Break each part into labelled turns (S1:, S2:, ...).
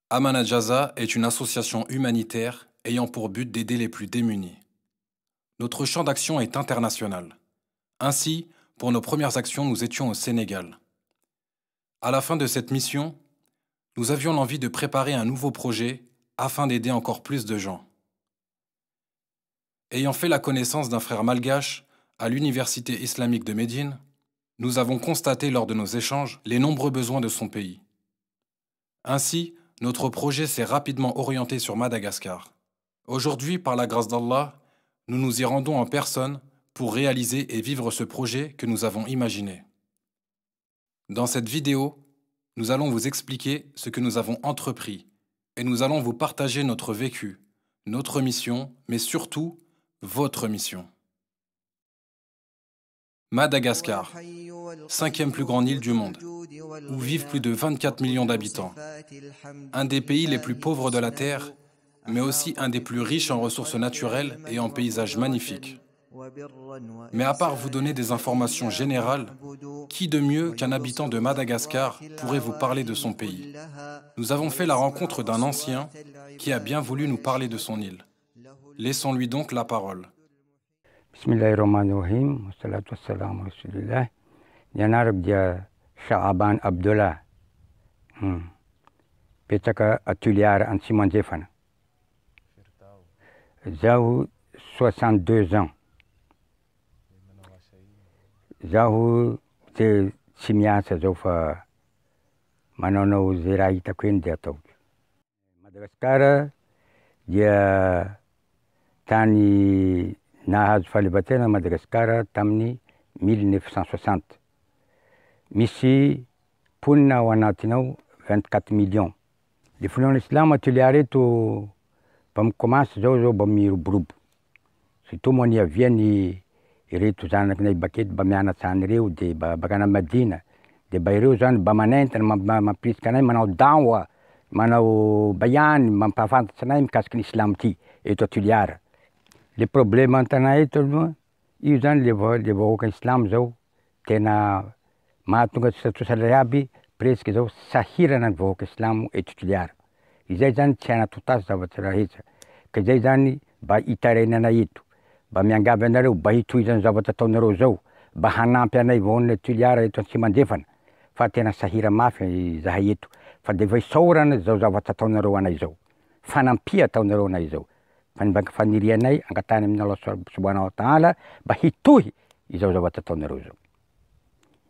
S1: Amana Jaza est une association humanitaire ayant pour but d'aider les plus démunis. Notre champ d'action est international. Ainsi, pour nos premières actions, nous étions au Sénégal. À la fin de cette mission, nous avions l'envie de préparer un nouveau projet afin d'aider encore plus de gens. Ayant fait la connaissance d'un frère malgache à l'Université islamique de Médine, nous avons constaté lors de nos échanges les nombreux besoins de son pays. Ainsi, notre projet s'est rapidement orienté sur Madagascar. Aujourd'hui, par la grâce d'Allah, nous nous y rendons en personne pour réaliser et vivre ce projet que nous avons imaginé. Dans cette vidéo, nous allons vous expliquer ce que nous avons entrepris et nous allons vous partager notre vécu, notre mission, mais surtout votre mission. Madagascar, 5e plus grande île du monde, où vivent plus de 24 millions d'habitants. Un des pays les plus pauvres de la Terre, mais aussi un des plus riches en ressources naturelles et en paysages magnifiques. Mais à part vous donner des informations générales, qui de mieux qu'un habitant de Madagascar pourrait vous parler de son pays? Nous avons fait la rencontre d'un ancien qui a bien voulu nous parler de son île. Laissons-lui donc la parole.
S2: Bismillahirrahmanirrahim, wassalatu wassalamu ala rasulillah. Yanarab dia Shaaban Abdullah. Petaka atuliar an Simon Zefana. Zahu 62 ans. Zahu te simiasa zofa manono zirai takwin dia tau. Madagascar dia tani nahazo fahaleovan-tena Madagascar tamin'ny 1960. Misy mponina ao anatinao 24 millions. Le finoana Islama tuliary eto mba mikomansy zao mba miroborobo. Surtout moa ny aviany ireto zanakinay baketo mba mianatsy any reo de bakana Madina. De mba ireo zany mba manentana mampirisika anay manao dawa, manao bayany, mampahafantatsy anay mikasiky ny Islam ty eto Atuliara. Le problème an-tanà eto aloha, io zany le vahoaka Islam zao tena mahatonga sasala aby presque zao sahirana ny vahoaka Islam eto Atuliara. Izay zany tsy anatontasy zavatra rehetra. Ka izay zany mba hitaraina anay eto, mba miangavy anareo, mba hitohizany zavatra ataonareo zao, mba hanampy anay vahoan'ny Atuliara eto Antsimandefana. Fa tena sahira mafy zahay eto. Fa de efa isaorana zao zavatra ataonareo anay zao. Fanampia ataonareo anay zao. Mba fanirianay angatany amin'ny Allah subhanahu wa ta'ala mba hitohy izao zavatra ataonareo zao.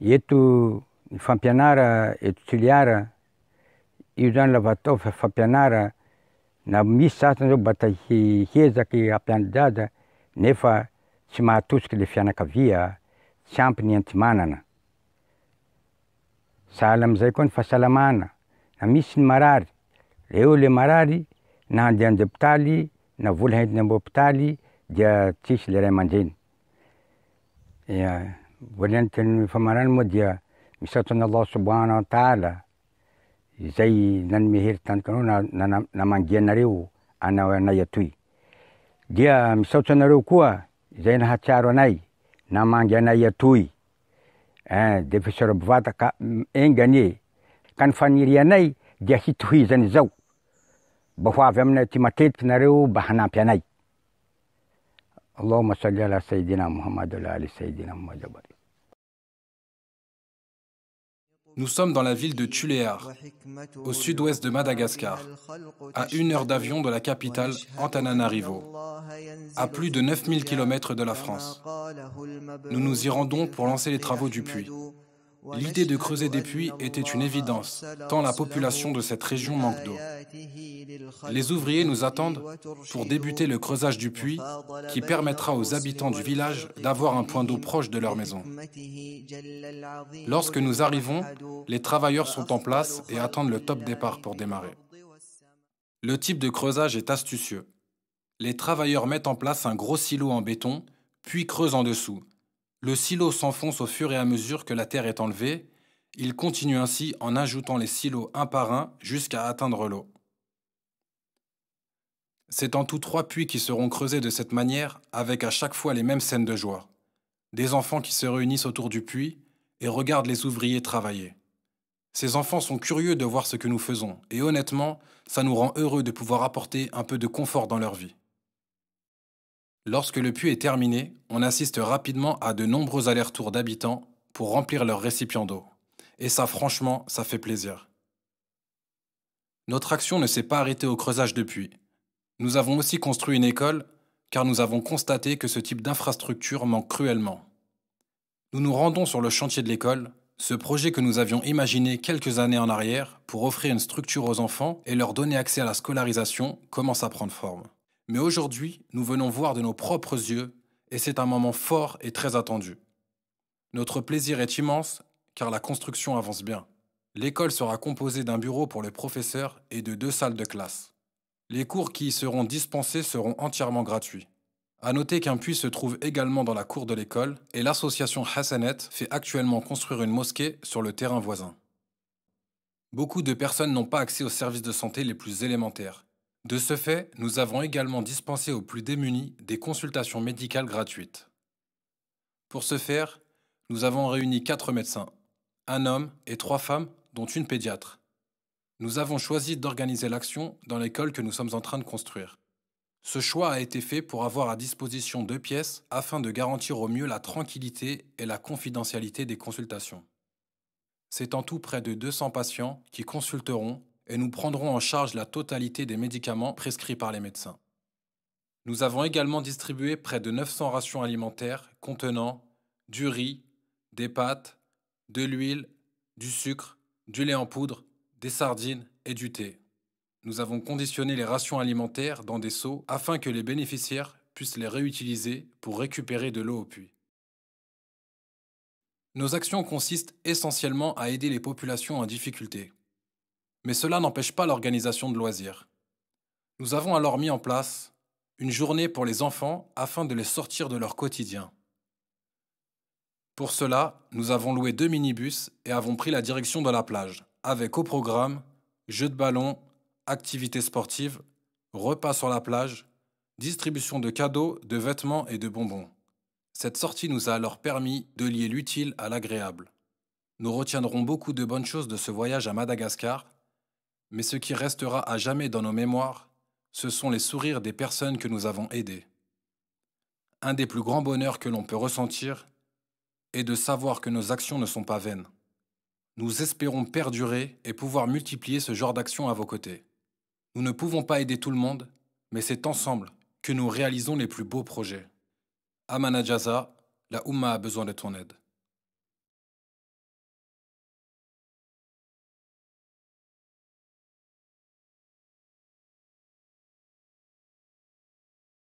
S2: Eto ny fampianara eto Atuliara, io zany lafa atao fampianara na misy sasany zao mba ta hiezaky hampianatra zaza nefa tsy mahatosiky le fianakavia, tsy ampy ny antimanana. Sahala amizay koa ny fahasalamana, na misy ny marary, reo le marary na handeha an-hopitaly na vola hentina amin'ny hopitaly dia tsisy le ray aman-dreny. Voalohany teny famarana moa dia misaotra an'Allah subhanahu wa ta'ala izay nanome hery tanikanao namangia anareo anay atoy. Dia misaotra anareo koa izay nahatsiaro anay, namangy anay atoy. De fisora bivata ka engany ka ny fanirianay dia hitohizany zao. Mba ho avy aminay ty matetiky nareo mba hanampy anay. Allahumma salli ala Sayyidina Muhammad wa ala ali Sayyidina Muhammad.
S1: Nous sommes dans la ville de Tuléar, au sud-ouest de Madagascar, à 1 heure d'avion de la capitale Antananarivo, à plus de 9000 km de la France. Nous nous y rendons pour lancer les travaux du puits. L'idée de creuser des puits était une évidence, tant la population de cette région manque d'eau. Les ouvriers nous attendent pour débuter le creusage du puits qui permettra aux habitants du village d'avoir un point d'eau proche de leur maison. Lorsque nous arrivons, les travailleurs sont en place et attendent le top départ pour démarrer. Le type de creusage est astucieux. Les travailleurs mettent en place un gros silo en béton, puis creusent en dessous. Le silo s'enfonce au fur et à mesure que la terre est enlevée. Il continue ainsi en ajoutant les silos un par un jusqu'à atteindre l'eau. C'est en tout 3 puits qui seront creusés de cette manière, avec à chaque fois les mêmes scènes de joie. Des enfants qui se réunissent autour du puits et regardent les ouvriers travailler. Ces enfants sont curieux de voir ce que nous faisons, et honnêtement, ça nous rend heureux de pouvoir apporter un peu de confort dans leur vie. Lorsque le puits est terminé, on assiste rapidement à de nombreux allers-retours d'habitants pour remplir leurs récipients d'eau. Et ça, franchement, ça fait plaisir. Notre action ne s'est pas arrêtée au creusage de puits. Nous avons aussi construit une école, car nous avons constaté que ce type d'infrastructure manque cruellement. Nous nous rendons sur le chantier de l'école, ce projet que nous avions imaginé quelques années en arrière pour offrir une structure aux enfants et leur donner accès à la scolarisation commence à prendre forme. Mais aujourd'hui, nous venons voir de nos propres yeux et c'est un moment fort et très attendu. Notre plaisir est immense car la construction avance bien. L'école sera composée d'un bureau pour les professeurs et de 2 salles de classe. Les cours qui y seront dispensés seront entièrement gratuits. À noter qu'un puits se trouve également dans la cour de l'école et l'association Hassanet fait actuellement construire une mosquée sur le terrain voisin. Beaucoup de personnes n'ont pas accès aux services de santé les plus élémentaires. De ce fait, nous avons également dispensé aux plus démunis des consultations médicales gratuites. Pour ce faire, nous avons réuni 4 médecins, un homme et 3 femmes, dont une pédiatre. Nous avons choisi d'organiser l'action dans l'école que nous sommes en train de construire. Ce choix a été fait pour avoir à disposition 2 pièces afin de garantir au mieux la tranquillité et la confidentialité des consultations. C'est en tout près de 200 patients qui consulteront et nous prendrons en charge la totalité des médicaments prescrits par les médecins. Nous avons également distribué près de 900 rations alimentaires contenant du riz, des pâtes, de l'huile, du sucre, du lait en poudre, des sardines et du thé. Nous avons conditionné les rations alimentaires dans des seaux afin que les bénéficiaires puissent les réutiliser pour récupérer de l'eau au puits. Nos actions consistent essentiellement à aider les populations en difficulté. Mais cela n'empêche pas l'organisation de loisirs. Nous avons alors mis en place une journée pour les enfants afin de les sortir de leur quotidien. Pour cela, nous avons loué 2 minibus et avons pris la direction de la plage, avec au programme jeux de ballon, activités sportives, repas sur la plage, distribution de cadeaux, de vêtements et de bonbons. Cette sortie nous a alors permis de lier l'utile à l'agréable. Nous retiendrons beaucoup de bonnes choses de ce voyage à Madagascar, mais ce qui restera à jamais dans nos mémoires, ce sont les sourires des personnes que nous avons aidées. Un des plus grands bonheurs que l'on peut ressentir est de savoir que nos actions ne sont pas vaines. Nous espérons perdurer et pouvoir multiplier ce genre d'actions à vos côtés. Nous ne pouvons pas aider tout le monde, mais c'est ensemble que nous réalisons les plus beaux projets. Amana Jaza, la Oumma a besoin de ton aide.